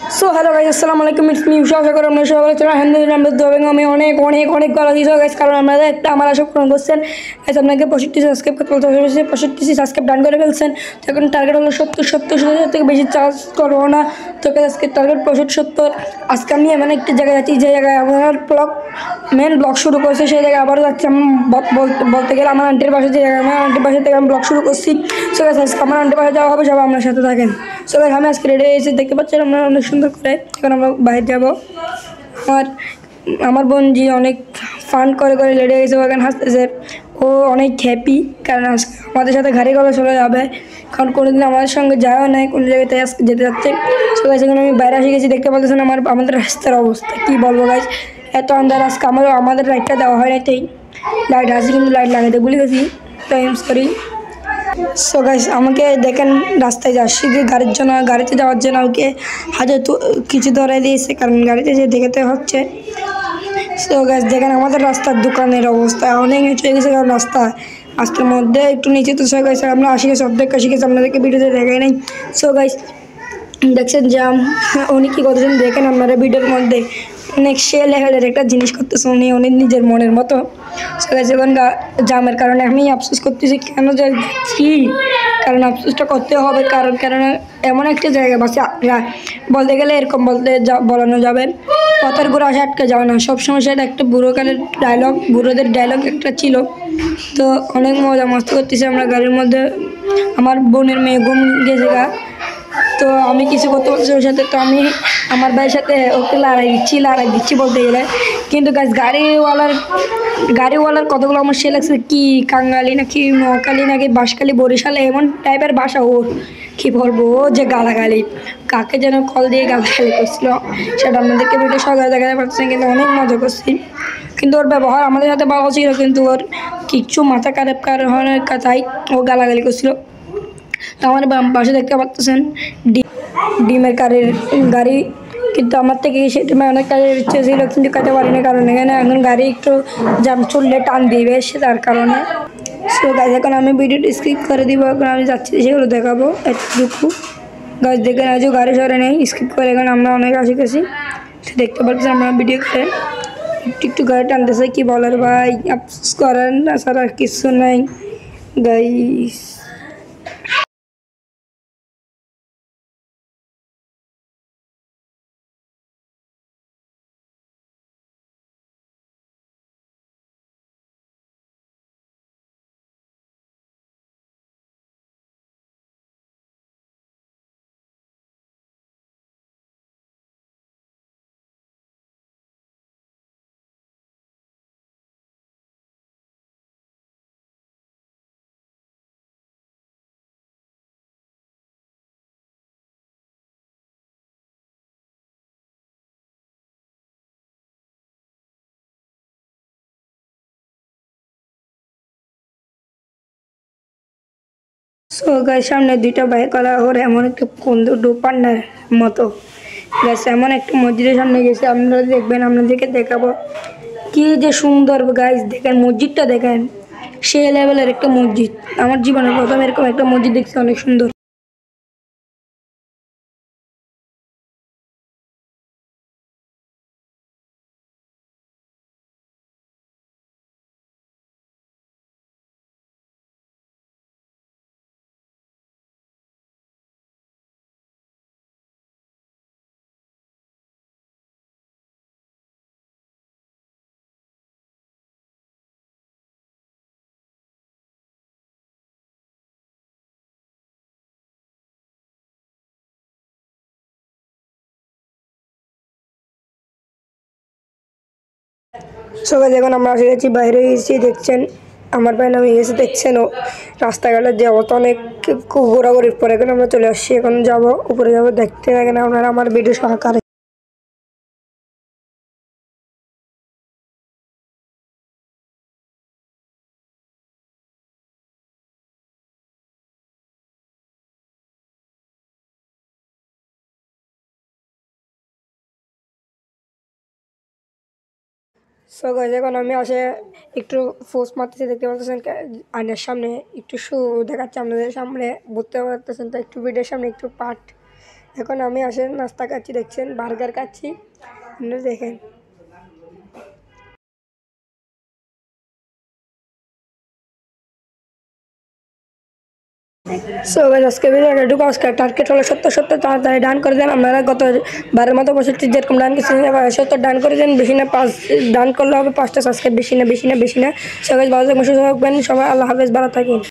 So hello guys, আসসালামু আলাইকুম। It's me উষা। আশা করি আপনারা সবাই ভালো আছেন। আলহামদুলিল্লাহ আমরা দোয়া এবং আমি অনেক অনেক অনেক ভালো আছি। সো গাইস, কারণ আপনারা একটা আমার আশা পূরণ করছেন। গাইস, আপনাকে 65 সাবস্ক্রাইব করতে বলতে হবে। 65 সাবস্ক্রাইব ডান করে ফেলছেন। তো এখন টার্গেট হলো 70 থেকে বেশি চার্জ করবো না। তো আজকে টার্গেট 65। আজকে আমি এমন একটি জায়গায় যাচ্ছি যে জায়গায় আমার মেন ব্লগ শুরু করছে। সেই জায়গায় আবারও যাচ্ছি। আমি বলতে গেলে আমার আন্টির পাশে যে জায়গায়, আমার আন্টির পাশে থেকে আমি ব্লগ শুরু করছি। সো গাইস, আজকে আমার আন্টির পাশে যাওয়া হবে। সবাই আপনার সাথে থাকেন। সো গাইস, আমি আজকে রেডি হয়েছি, দেখতে পাচ্ছেন আমরা অনেক সুন্দর করে। এখন আমরা বাইরে যাব। আর আমার বোনজি অনেক ফান করে রেডি হয়েছে, ওখানে হাসতেছে। ও অনেক হ্যাপি, কারণ আজকে আমাদের সাথে গাড়ি করে চলে যাবে। কারণ কোনোদিন আমাদের সঙ্গে যাওয়া নাই কোনো জায়গাতে, আজকে যেতে যাচ্ছে। সো গাইস, এখন আমি বাইরে এসে গেছি, দেখতে পাচ্ছেন আমাদের রাস্তার অবস্থা কী বলবো গাইস। এত আন্ধার। আজকে আমাদের লাইটটা দেওয়া হয় না, তাই লাইট আছে, কিন্তু লাইট লাগাতে ভুলে গেছি। তো I am sorry. So guys, আমাকে দেখেন রাস্তায় যাচ্ছি যে গাড়িতে যাওয়ার জন্য আমাকে হাতে কিছু ধরে দিয়েছে, কারণ গাড়িতে যে দেখাতে হচ্ছে। সো গাইস, দেখেন আমাদের রাস্তার দোকানের অবস্থা অনেক নিচে হয়ে গেছে, কারণ রাস্তার মধ্যে একটু নিচে। তো সো গাইস, আমরা আসি গেছি, অর্ধেক আসি গেছি, আপনাদেরকে ভিডিওতে দেখাই নাই। সো গাইস, দেখছেন জাম, উনি কী করতেছেন দেখেন আপনারা ভিডিওর মধ্যে। অনেক সে লেভেলের একটা জিনিস করতেছে উনি অনেক নিজের মনের মতো। সবাই যখন জামের কারণে আমি আফসোস করতেছি কেন যাচ্ছি, কারণ আফসোসটা করতে হবে। কারণ এমন একটা জায়গা বাসে বলতে গেলে এরকম বলানো যাবে, পথের ঘুরে আসে আটকে যাবে না। সবসময় সেটা একটা বুড়োদের ডায়লগ একটা ছিল। তো অনেক মজা মস্ত করতেছি আমরা গাড়ির মধ্যে। আমার বোনের মেয়ে ঘুম গেছে গা, তো আমি কিছু করতে পারছি ওর সাথে। তো আমি আমার ভাইয়ের সাথে ওকে লড়াই দিচ্ছি বলতে গেলে। কিন্তু গাছ গাড়িওয়ালার কতগুলো আমার সে লাগছে, কি কাঙ্গালি নাকি নোয়াখালী নাকি বাঁশখালী বরিশালে এমন টাইপের বাসা ওর, কী বলবো। ও যে গালাগালি, কাকে যেন কল দিয়ে গালাগালি করছিল, সেটা আমাদেরকে ভিডিও সহজে দেখাতে পারছে, কিন্তু অনেক মজা করছি। কিন্তু ওর ব্যবহার আমাদের সাথে ভালো ছিল, কিন্তু ওর কিচ্ছু মাথা খারাপ কারণের কথাই ও গালাগালি করছিল। তো আমার বাম পাশে দেখতে পাচ্ছেন ডিমের গাড়ি, কিন্তু আমার থেকে সেই টাইমে অনেক কাজের ইচ্ছে ছিল, কিন্তু কাটতে পারি না, কারণ এখানে এখন গাড়ি একটু জাম চললে টান দিবে, তার কারণে। সো গাছ, এখন আমি ভিডিওটি স্কিপ করে দিব। এখন আমি যাচ্ছি, সেগুলো দেখাবো এতটুকু। গাছ দেখে আজও গাড়ি সরে নেই, স্কিপ করে এখন আমরা অনেক আসি গেছি। তো দেখতে পাচ্ছি আমরা ভিডিও করে একটু গাড়ি টানতেছে, কি বলার ভাই, আফসোস করেন না ছাড়া কিছু নাই গাইস। সো গাইস, সামনে দুইটা বাইক করা ওর এমন একটা ডোপান্ডার মতো। গাইস, এমন একটা মসজিদের সামনে গেছে, আপনারা দেখবেন, আপনাদেরকে দেখাবো কি যে সুন্দর। গাইস দেখেন মসজিদটা, দেখেন সে লেভেলের একটা মসজিদ। আমার জীবনের প্রথম এরকম একটা মসজিদ দেখছি, অনেক সুন্দর। সবাই দেখুন, আমরা এসে গেছি, বাইরে গেছি, দেখছেন আমার ভাই নামে গেছে, দেখছেন ও রাস্তাঘাটের যে অবস্থা, অনেক ঘোরাঘুরির পরে এখন আমরা চলে আসছি। এখন যাব উপরে, যাব, দেখতে থাকেন আপনারা আমার ভিডিও সহকারে। সো গাইস, এখন আমি একটু পোস্ট মারতেছি, দেখতে পাচ্ছেন আয়নার সামনে একটু শু দেখাচ্ছে আপনাদের সামনে, বুঝতে পারতেছেন তো, একটু ভিডিওর সামনে একটু পাট এখন আমি আসেন নাস্তা খাচ্ছি, দেখছেন বার্গার খাচ্ছি, আপনারা দেখেন। সো গাইস আজকে ভিডিওটা এটুকু। আজকে টার্গেট হলো 70 তাড়াতাড়ি ডান করে দেন। আপনারা গত বারের মতো 65 যেরকম ডান করছেন 70 ডান করে দেন, বেশি না 5 ডান করলে হবে 5টা সাবস্ক্রাইব, বেশি না। সো গাইস ভালো থাকবেন, সুস্থ থাকবেন সবাই, আল্লাহ হাফেজ, ভালো থাকুন।